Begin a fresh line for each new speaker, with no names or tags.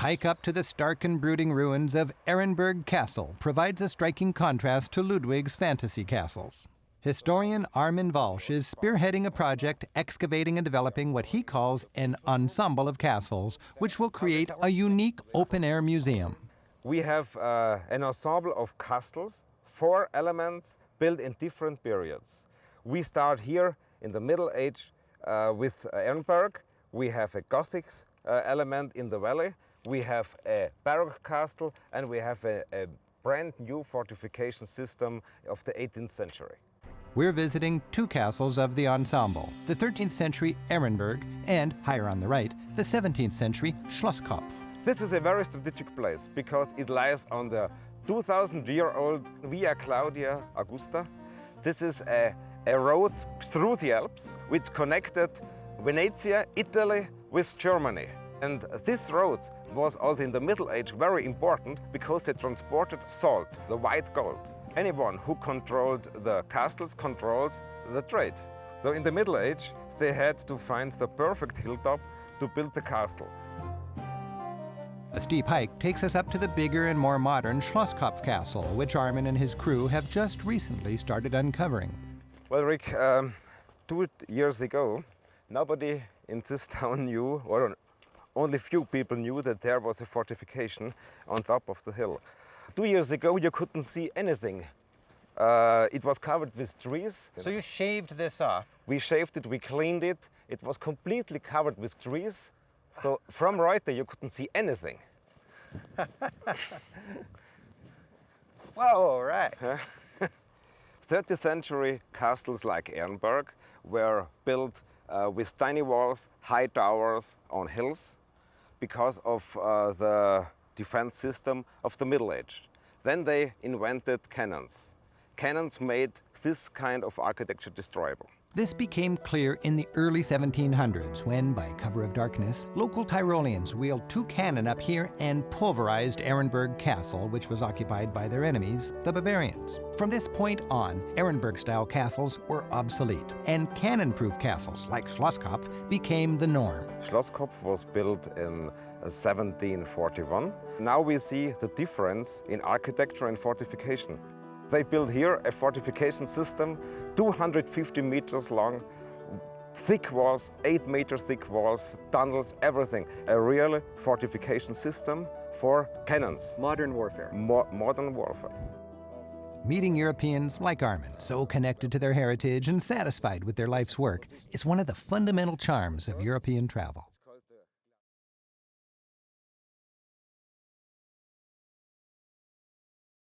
hike up to the stark and brooding ruins of Ehrenburg Castle provides a striking contrast to Ludwig's fantasy castles. Historian Armin Walsh is spearheading a project excavating and developing what he calls an ensemble of castles, which will create a unique open-air museum.
We have an ensemble of castles, 4 elements built in different periods. We start here in the Middle Age with Ehrenburg. We have a Gothic element in the valley. We have a Baroque castle, and we have a brand new fortification system of the 18th century.
We're visiting 2 castles of the ensemble, the 13th century Ehrenburg and, higher on the right, the 17th century Schlosskopf.
This is a very strategic place because it lies on the 2,000-year-old Via Claudia Augusta. This is a road through the Alps which connected Venezia, Italy with Germany. And this road was also in the Middle Age very important because they transported salt, the white gold. Anyone who controlled the castles controlled the trade. So in the Middle Age, they had to find the perfect hilltop to build the castle.
A steep hike takes us up to the bigger and more modern Schlosskopf Castle, which Armin and his crew have just recently started uncovering.
Well, Rick, 2 years ago, nobody in this town knew, or only few people knew, that there was a fortification on top of the hill. 2 years ago, you couldn't see anything. It was covered with trees.
So you shaved this off?
We shaved it, we cleaned it. It was completely covered with trees. So from Reutte, you couldn't see anything.
Whoa, right.
30th century castles like Ehrenburg were built with tiny walls, high towers on hills because of the defense system of the Middle Age. Then they invented cannons. Cannons made this kind of architecture destroyable.
This became clear in the early 1700s when, by cover of darkness, local Tyroleans wheeled 2 cannon up here and pulverized Ehrenburg Castle, which was occupied by their enemies, the Bavarians. From this point on, Ehrenburg-style castles were obsolete, and cannon-proof castles like Schlosskopf became the norm.
Schlosskopf was built in 1741. Now we see the difference in architecture and fortification. They built here a fortification system, 250 meters long, thick walls, 8 meter thick walls, tunnels, everything. A real fortification system for cannons.
Modern warfare.
Modern warfare.
Meeting Europeans like Armin, so connected to their heritage and satisfied with their life's work, is one of the fundamental charms of European travel.